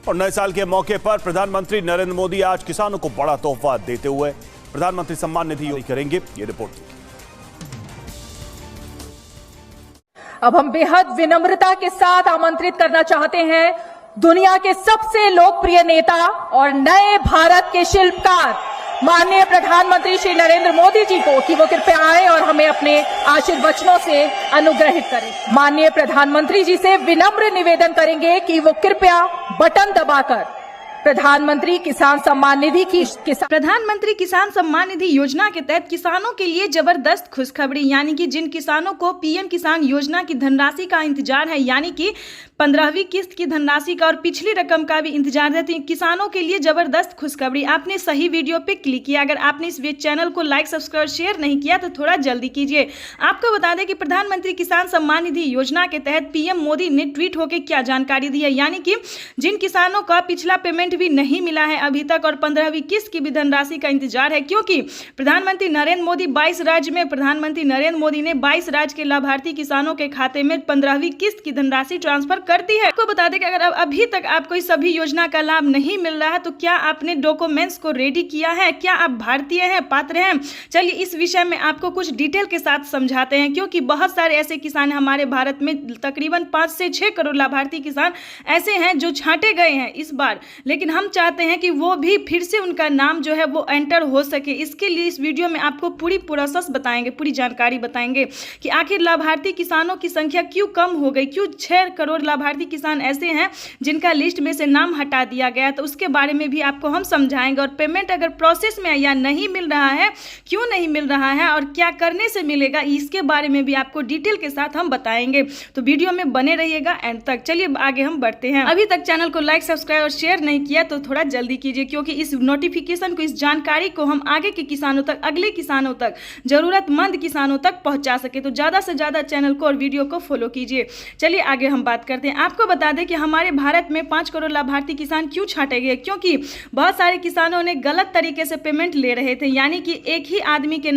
और नए साल के मौके पर प्रधानमंत्री नरेंद्र मोदी आज किसानों को बड़ा तोहफा देते हुए प्रधानमंत्री सम्मान निधि जारी करेंगे। ये रिपोर्ट। अब हम बेहद विनम्रता के साथ आमंत्रित करना चाहते हैं दुनिया के सबसे लोकप्रिय नेता और नए भारत के शिल्पकार माननीय प्रधानमंत्री श्री नरेंद्र मोदी जी को कि वो कृपया आए और हमें अपने आशीर्वचनों से अनुग्रहित करें। माननीय प्रधानमंत्री जी से विनम्र निवेदन करेंगे कि वो कृपया बटन दबाकर प्रधानमंत्री किसान सम्मान निधि योजना के तहत किसानों के लिए जबरदस्त खुशखबरी, यानी कि जिन किसानों को पीएम किसान योजना की धनराशि का इंतजार है, यानी कि 15वीं किस्त की धनराशि का और पिछली रकम का भी इंतजार है, तो किसानों के लिए जबरदस्त खुशखबरी। आपने सही वीडियो पे क्लिक किया। अगर आपने इस चैनल को लाइक सब्सक्राइब शेयर नहीं किया तो थोड़ा जल्दी कीजिए। आपको बता दें कि प्रधानमंत्री किसान सम्मान निधि योजना के तहत पीएम मोदी ने ट्वीट होकर क्या जानकारी दी है, यानी कि जिन किसानों का पिछला पेमेंट भी नहीं मिला है अभी तक और 15वीं किस्त की भी धनराशि का इंतजार है, क्योंकि प्रधानमंत्री नरेंद्र मोदी 22 राज्य में प्रधानमंत्री नरेंद्र मोदी ने 22 राज्य के लाभार्थी किसानों के खाते में 15वीं किस्त की धनराशि ट्रांसफर कर दी है। आपको बता दें कि अगर अभी तक आपको इस सभी योजना का लाभ नहीं मिल रहा है तो क्या आपने डॉक्यूमेंट्स को रेडी किया है, क्या आप भारतीय हैं, पात्र हैं? चलिए इस विषय में आपको कुछ डिटेल के साथ समझाते हैं, क्योंकि बहुत सारे ऐसे किसान हमारे भारत में तकरीबन 5 से 6 करोड़ लाभार्थी किसान ऐसे हैं जो छांटे गए हैं इस बार, लेकिन हम चाहते हैं कि वो भी फिर से उनका नाम जो है वो एंटर हो सके। इसके लिए इस वीडियो में आपको पूरी प्रोसेस बताएंगे, पूरी जानकारी बताएंगे कि आखिर लाभार्थी किसानों की संख्या क्यों कम हो गई, क्यों 6 करोड़ लाभार्थी किसान ऐसे हैं जिनका लिस्ट में से नाम हटा दिया गया, तो उसके बारे में भी आपको हम समझाएंगे। और पेमेंट अगर प्रोसेस में या नहीं मिल रहा है, क्यों नहीं मिल रहा है और क्या करने से मिलेगा, इसके बारे में भी आपको डिटेल के साथ हम बताएंगे। तो वीडियो में बने रहिएगा एंड तक। चलिए आगे हम बढ़ते हैं। अभी तक चैनल को लाइक सब्सक्राइब और शेयर नहीं किया तो थोड़ा जल्दी कीजिए, क्योंकि इस नोटिफिकेशन को, इस जानकारी को हम आगे के किसानों तक, अगले किसानों तक, जरूरतमंद किसानों तक पहुंचा सके। तो ज्यादा से ज्यादा चैनल को और वीडियो को फॉलो कीजिए। चलिए आगे हम बात करते हैं। आपको बता दें कि हमारे भारत में 5 करोड़ लाभार्थी किसान क्यों छांटे गए, क्योंकि बहुत सारे किसानों ने गलत तरीके से पेमेंट ले रहे थे, यानी कि एक ही आदमी के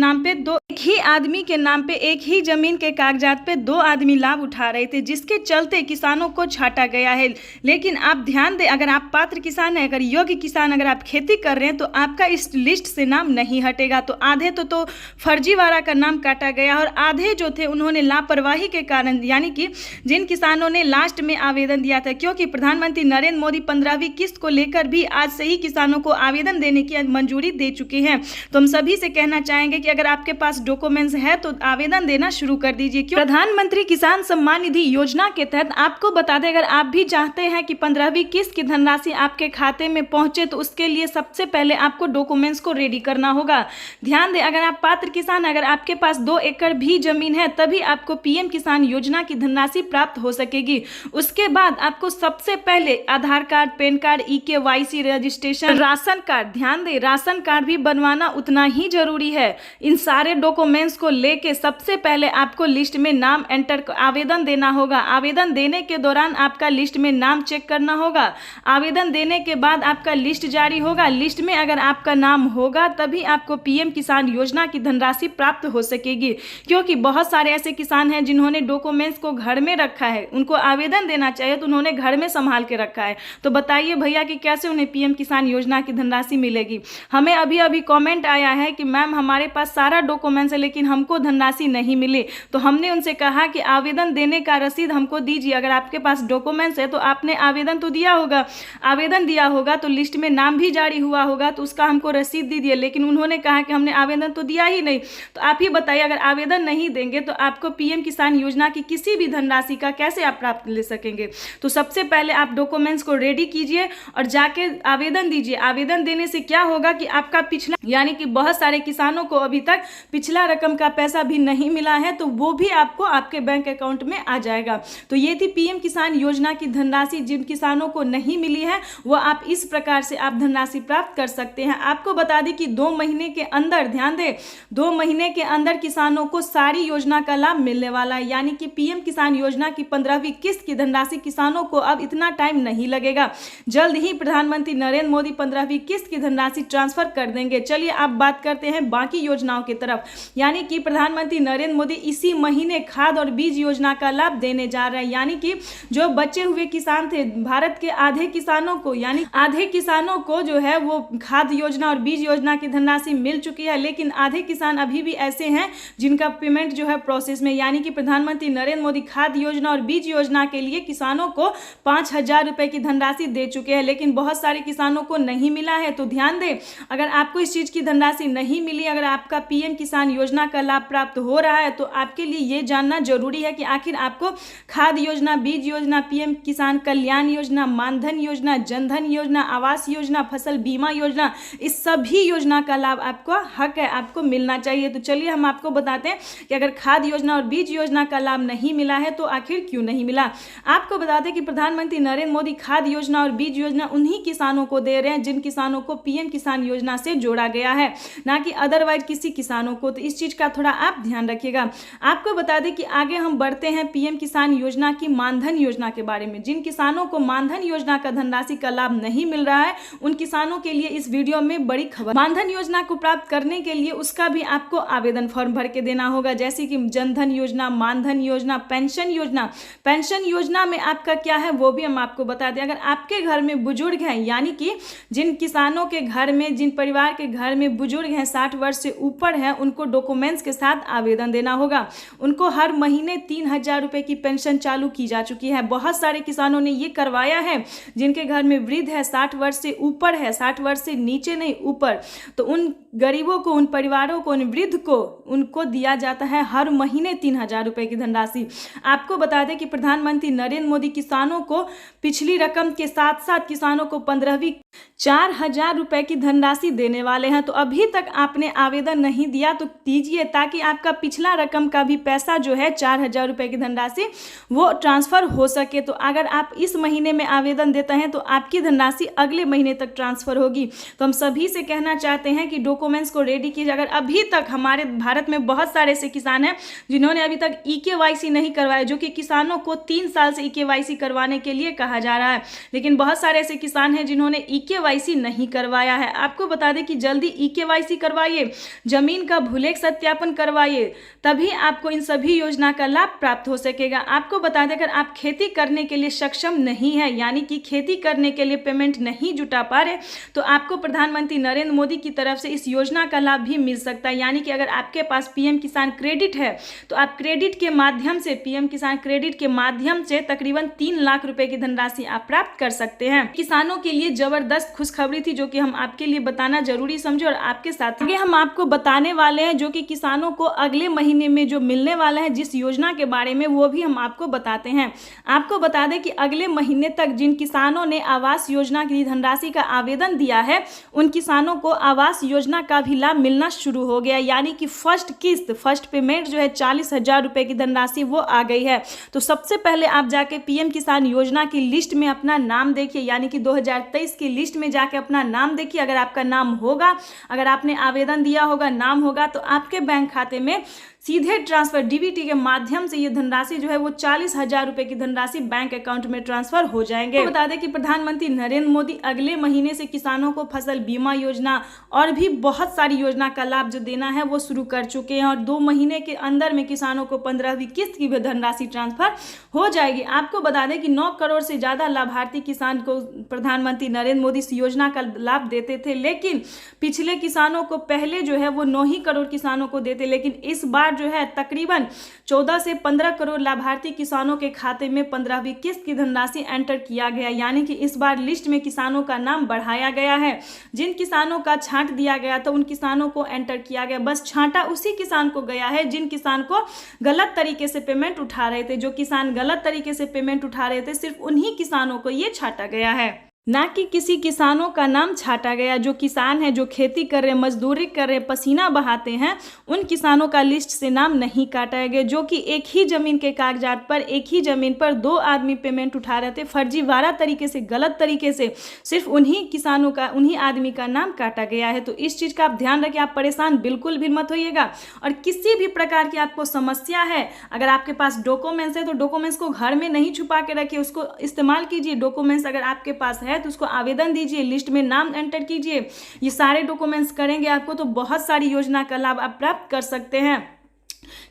नाम पे एक ही जमीन के कागजात पे 2 आदमी लाभ उठा रहे थे, जिसके चलते किसानों को छांटा गया है। लेकिन आप ध्यान दें, अगर आप पात्र किसान हैं, अगर योग्य किसान, अगर आप खेती कर रहे हैं तो आपका इस लिस्ट से नाम नहीं हटेगा। तो आधे तो फर्जीवाड़ा का नाम काटा गया और आधे जो थे उन्होंने लापरवाही के कारण, यानी कि जिन किसानों ने लास्ट में आवेदन दिया था, क्योंकि प्रधानमंत्री नरेंद्र मोदी 15वीं किस्त को लेकर भी आज से ही किसानों को आवेदन देने की मंजूरी दे चुके हैं। तो हम सभी से कहना चाहेंगे कि अगर आपके पास डॉक्यूमेंट्स है तो आवेदन देना शुरू कर दीजिए। प्रधानमंत्री किसान सम्मान निधि योजना के तहत आपको बता दें, अगर आप भी चाहते हैं कि 15वीं किस्त की धनराशि आपके खाते में पहुंचे तो उसके लिए सबसे पहले आपको डॉक्यूमेंट्स को रेडी करना होगा। ध्यान दें, अगर आप पात्र किसान, अगर आपके पास 2 एकड़ भी जमीन है तभी आपको पीएम किसान योजना की धनराशि प्राप्त हो सकेगी। उसके बाद आपको सबसे पहले Aadhaar card, PAN card, EKYC registration, ration card, ध्यान दें राशन कार्ड भी बनवाना उतना ही जरूरी है। इन सारे डॉक्यूमेंट्स को लेके सबसे पहले आपको लिस्ट में नाम एंटर, आवेदन देना होगा। आवेदन देने के दौरान आपका लिस्ट में नाम चेक करना होगा। आवेदन देने के बाद आपका लिस्ट जारी होगा। लिस्ट में अगर आपका नाम होगा तभी आपको पीएम किसान योजना की धनराशि प्राप्त हो सकेगी, क्योंकि बहुत सारे ऐसे किसान हैं जिन्होंने डॉक्यूमेंट्स को घर में रखा है, उनको आवेदन देना चाहिए तो उन्होंने घर में संभाल के रखा है। तो बताइए भैया कि कैसे उन्हें पीएम किसान योजना की धनराशि मिलेगी। हमें अभी कमेंट आया है कि मैम हमारे पास सारा डॉक्यूमेंट्स है लेकिन हमको धनराशि नहीं मिली। तो हमने उनसे कहा कि आवेदन देने का रसीद हमको दीजिए। अगर आपके पास डॉक्यूमेंट्स है तो आपने आवेदन तो दिया होगा, आवेदन दिया होगा तो लिस्ट में नाम भी जारी हुआ होगा तो उसका हमको रसीद दीजिए। लेकिन उन्होंने कहा कि हमने आवेदन तो दिया ही नहीं। तो आप ही बताइए, अगर आवेदन नहीं देंगे तो आपको पीएम किसान योजना की किसी भी धनराशि का कैसे आप प्राप्त ले सकेंगे। तो सबसे पहले आप डॉक्यूमेंट्स को रेडी कीजिए और जाके आवेदन दीजिए। आवेदन देने से क्या होगा कि आपका पिछला, यानी कि बहुत सारे किसानों को अभी तक पिछला रकम का पैसा भी नहीं मिला है तो वो भी आपको आपके बैंक अकाउंट में आ जाएगा। तो ये थी पीएम किसान योजना की धनराशि। जिन किसानों को नहीं मिली है वो आप इस प्रकार से आप धनराशि प्राप्त कर सकते हैं। आपको बता दें कि 2 महीने के अंदर, ध्यान दें, 2 महीने के अंदर किसानों को सारी योजना का लाभ मिलने वाला है, यानी कि पीएम किसान योजना की 15वीं किस्त की धनराशि किसानों को अब इतना टाइम नहीं लगेगा। जल्द ही प्रधानमंत्री नरेंद्र मोदी 15वीं किस्त की धनराशि ट्रांसफर कर देंगे। चलिए अब बात करते हैं बाकी योजनाओं की तरफ। यानी कि प्रधानमंत्री नरेंद्र मोदी इसी महीने खाद और बीज योजना का लाभ देने जा रहे हैं। यानी कि जो बचे हुए किसान थे, भारत के आधे किसानों को, यानी आधे किसानों को जो है वो खाद योजना और बीज योजना की धनराशि मिल चुकी है, लेकिन आधे किसान अभी भी ऐसे हैं जिनका पेमेंट जो है प्रोसेस में। यानी कि प्रधानमंत्री नरेंद्र मोदी खाद योजना और बीज योजना के लिए किसानों को 5,000 रुपए की धनराशि दे चुके हैं, लेकिन बहुत सारे किसानों को नहीं मिला है। तो ध्यान दें, अगर आपको इस चीज की धनराशि नहीं मिली, अगर आपका पीएम किसान योजना का लाभ प्राप्त हो रहा है, तो आपके लिए ये जानना जरूरी है कि आखिर आपको खाद योजना, बीज योजना, पीएम किसान कल्याण योजना, मानधन योजना, जनधन योजना, आवास योजना, फसल बीमा योजना, इस सभी योजना का लाभ आपको हक है, आपको मिलना चाहिए। तो चलिए हम आपको बताते हैं कि अगर खाद योजना और बीज योजना का लाभ नहीं मिला है तो आखिर क्यों नहीं मिला। आपको बता दें कि प्रधानमंत्री नरेंद्र मोदी खाद योजना और बीज योजना उन्हीं किसानों को दे रहे हैं जिन किसानों को पीएम किसान योजना से जोड़ा गया है, ना कि अदरवाइज किसी किसानों को। तो इस चीज का थोड़ा आप ध्यान रखिएगा। आपको बता दें कि आगे हम बढ़ते हैं पीएम किसान योजना की मानधन योजना के बारे में। जिन किसानों को मानधन योजना का धनराशि का लाभ नहीं मिल रहा है, उन किसानों के लिए इस वीडियो में बड़ी खबर। मानधन योजना को प्राप्त करने के लिए उसका भी आपको आवेदन फॉर्म भर के देना होगा, जैसे कि जनधन योजना, मानधन योजना, पेंशन योजना। पेंशन योजना में आपका क्या है वो भी हम आपको बता दें। अगर आपके घर में बुजुर्ग हैं, यानी कि जिन किसानों के घर में, जिन परिवार के घर में बुजुर्ग हैं, 60 वर्ष से ऊपर है, उनको डॉक्यूमेंट्स के साथ आवेदन देना होगा। उनको हर महीने 3,000 रुपए की पेंशन चालू की जा चुकी है। बहुत सारे किसानों ने ये करवाया है जिनके घर में वृद्ध है, 60 वर्ष से ऊपर है, 60 वर्ष से नीचे नहीं ऊपर। तो उन गरीबों को, उन परिवारों को, उन वृद्ध को, उनको दिया जाता है हर महीने 3,000 रुपए की धनराशि। आपको बता दें कि प्रधानमंत्री नरेंद्र मोदी किसानों को पिछली रकम के साथ साथ किसानों को 15वीं 4,000 रुपए की धनराशि देने वाले हैं। तो अभी तक आपने आवेदन नहीं दिया तो दीजिए, ताकि आपका पिछला रकम का भी पैसा जो है 4,000 रुपए की धनराशि वो ट्रांसफर हो सके। तो अगर आप इस महीने में आवेदन देते हैं तो आपकी धनराशि अगले महीने तक ट्रांसफर होगी। तो हम सभी से कहना चाहते हैं कि डॉक्यूमेंट्स को रेडी कीजिए। अगर अभी तक हमारे भारत में बहुत सारे ऐसे किसान हैं जिन्होंने अभी तक EKYC नहीं करवाया, जो कि किसानों को 3 साल से EKYC करवाने के लिए कहा जा रहा है, लेकिन बहुत सारे ऐसे किसान हैं जिन्होंने EKYC नहीं करवाया है। आपको बता दें कि जल्दी EKYC करवाइए, जमीन का भूलेख सत्यापन करवाइए, तभी आपको इन सभी योजना का लाभ प्राप्त हो सकेगा। आपको बता दें, अगर आप खेती करने के लिए सक्षम नहीं है, यानी कि खेती करने के लिए पेमेंट नहीं जुटा पा रहे, तो आपको प्रधानमंत्री नरेंद्र मोदी की तरफ से इस योजना का लाभ भी मिल सकता है। यानी कि अगर आपके पास पीएम किसान क्रेडिट है तो आप क्रेडिट के माध्यम से, पीएम किसान क्रेडिट के माध्यम से तकरीबन 3 लाख रुपए की धनराशि आप प्राप्त कर सकते हैं। किसानों के लिए जबरदस्त खुशखबरी थी जो कि हम आपके लिए बताना जरूरी समझे और आपके साथ आगे हम आपको बताने वाले हैं, जो कि किसानों को अगले महीने में जो मिलने वाला है जिस योजना के बारे में, वो भी हम आपको बताते हैं। आपको बता दें कि अगले महीने तक जिन किसानों ने आवास योजना की धनराशि का आवेदन दिया है, उन किसानों को आवास योजना का भी लाभ मिलना शुरू हो गया। यानी कि फर्स्ट किस्त, फर्स्ट पेमेंट जो है 40,000 रुपए की धनराशि वो आ गई है। तो सबसे पहले आप जाके पीएम किसान योजना की लिस्ट में अपना नाम देखिए, यानी कि 2023 की लिस्ट में जाके अपना नाम देखिए। अगर आपका नाम होगा, अगर आपने आवेदन दिया होगा, नाम होगा, तो आपके बैंक खाते में सीधे ट्रांसफर डीबीटी के माध्यम से ये धनराशि जो है वो 40,000 रुपए की धनराशि बैंक अकाउंट में ट्रांसफर हो जाएंगे। तो बता दें कि प्रधानमंत्री नरेंद्र मोदी अगले महीने से किसानों को फसल बीमा योजना और भी बहुत सारी योजना का लाभ जो देना है वो शुरू कर चुके हैं, और 2 महीने के अंदर में किसानों को 15वीं किस्त की भी धनराशि ट्रांसफर हो जाएगी। आपको बता दें कि 9 करोड़ से ज्यादा लाभार्थी किसान को प्रधानमंत्री नरेंद्र मोदी इस योजना का लाभ देते थे, लेकिन पिछले किसानों को पहले जो है वो 9 ही करोड़ किसानों को देते, लेकिन इस बार जो है तकरीबन 14 से 15 करोड़ लाभार्थी किसानों के खाते में 15वीं किस्त की धनराशि एंटर किया गया। यानी कि इस बार लिस्ट में किसानों का नाम बढ़ाया गया है। जिन किसानों का छांट दिया गया था उन किसानों को एंटर किया गया, बस छांटा उसी किसान को गया है जिन किसान को गलत तरीके से पेमेंट उठा रहे थे। जो किसान गलत तरीके से पेमेंट उठा रहे थे, सिर्फ उन्हीं किसानों को ये छांटा गया है, ना कि किसी किसानों का नाम छाटा गया। जो किसान है, जो खेती कर रहे, मजदूरी कर रहे, पसीना बहाते हैं, उन किसानों का लिस्ट से नाम नहीं काटा गया। जो कि एक ही जमीन के कागजात पर, एक ही जमीन पर 2 आदमी पेमेंट उठा रहे थे, फर्जीवाड़ा तरीके से, गलत तरीके से, सिर्फ उन्हीं किसानों का, उन्हीं आदमी का नाम काटा गया है। तो इस चीज़ का आप ध्यान रखें, आप परेशान बिल्कुल भी मत होइएगा। और किसी भी प्रकार की आपको समस्या है, अगर आपके पास डॉक्यूमेंट्स है तो डॉक्यूमेंट्स को घर में नहीं छुपा के रखिए, उसको इस्तेमाल कीजिए। डॉक्यूमेंट्स अगर आपके पास है तहत उसको आवेदन दीजिए, लिस्ट में नाम एंटर कीजिए। ये सारे डॉक्यूमेंट्स करेंगे आपको तो बहुत सारी योजना का लाभ आप प्राप्त कर सकते हैं।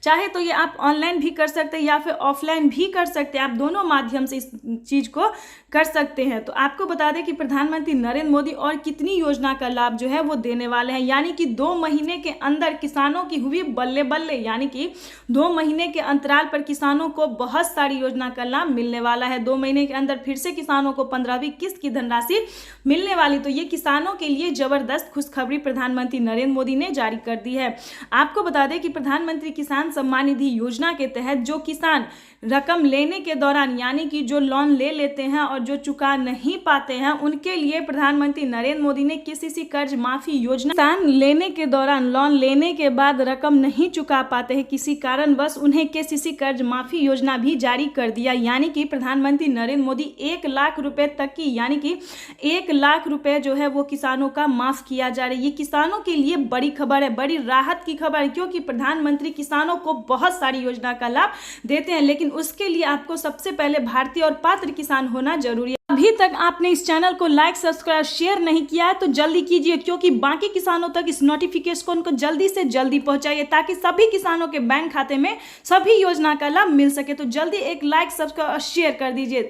चाहे तो ये आप ऑनलाइन भी कर सकते हैं या फिर ऑफलाइन भी कर सकते हैं, आप दोनों माध्यम से इस चीज़ को कर सकते हैं। तो आपको बता दें कि प्रधानमंत्री नरेंद्र मोदी और कितनी योजना का लाभ जो है वो देने वाले हैं, यानी कि 2 महीने के अंदर किसानों की हुई बल्ले बल्ले, यानी कि 2 महीने के अंतराल पर किसानों को बहुत सारी योजना का लाभ मिलने वाला है। 2 महीने के अंदर फिर से किसानों को 15वीं किस्त की धनराशि मिलने वाली। तो ये किसानों के लिए जबरदस्त खुशखबरी प्रधानमंत्री नरेंद्र मोदी ने जारी कर दी है। आपको बता दें कि प्रधानमंत्री किसान सम्मान निधि योजना के तहत जो किसान रकम लेने के दौरान, यानी कि जो लोन ले लेते हैं और जो चुका नहीं पाते हैं, उनके लिए प्रधानमंत्री नरेंद्र मोदी ने केसीसी कर्ज माफी योजना, किसान लेने के दौरान लोन लेने के बाद रकम नहीं चुका पाते हैं किसी कारणवश, उन्हें केसीसी कर्ज माफी योजना भी जारी कर दिया। यानी कि प्रधानमंत्री नरेंद्र मोदी 1 लाख रुपए तक की, यानी कि 1 लाख रुपए जो है वो किसानों का माफ किया जा रहा है। ये किसानों के लिए बड़ी खबर है, बड़ी राहत की खबर है, क्योंकि प्रधानमंत्री किसानों को बहुत सारी योजना का लाभ देते हैं, लेकिन उसके लिए आपको सबसे पहले भारतीय और पात्र किसान होना जरूरी है। अभी तक आपने इस चैनल को लाइक, सब्सक्राइब, शेयर नहीं किया है तो जल्दी कीजिए, क्योंकि बाकी किसानों तक इस नोटिफिकेशन को जल्दी से जल्दी पहुंचाइए ताकि सभी किसानों के बैंक खाते में सभी योजना का लाभ मिल सके। तो जल्दी एक लाइक, सब्सक्राइब और शेयर कर दीजिए।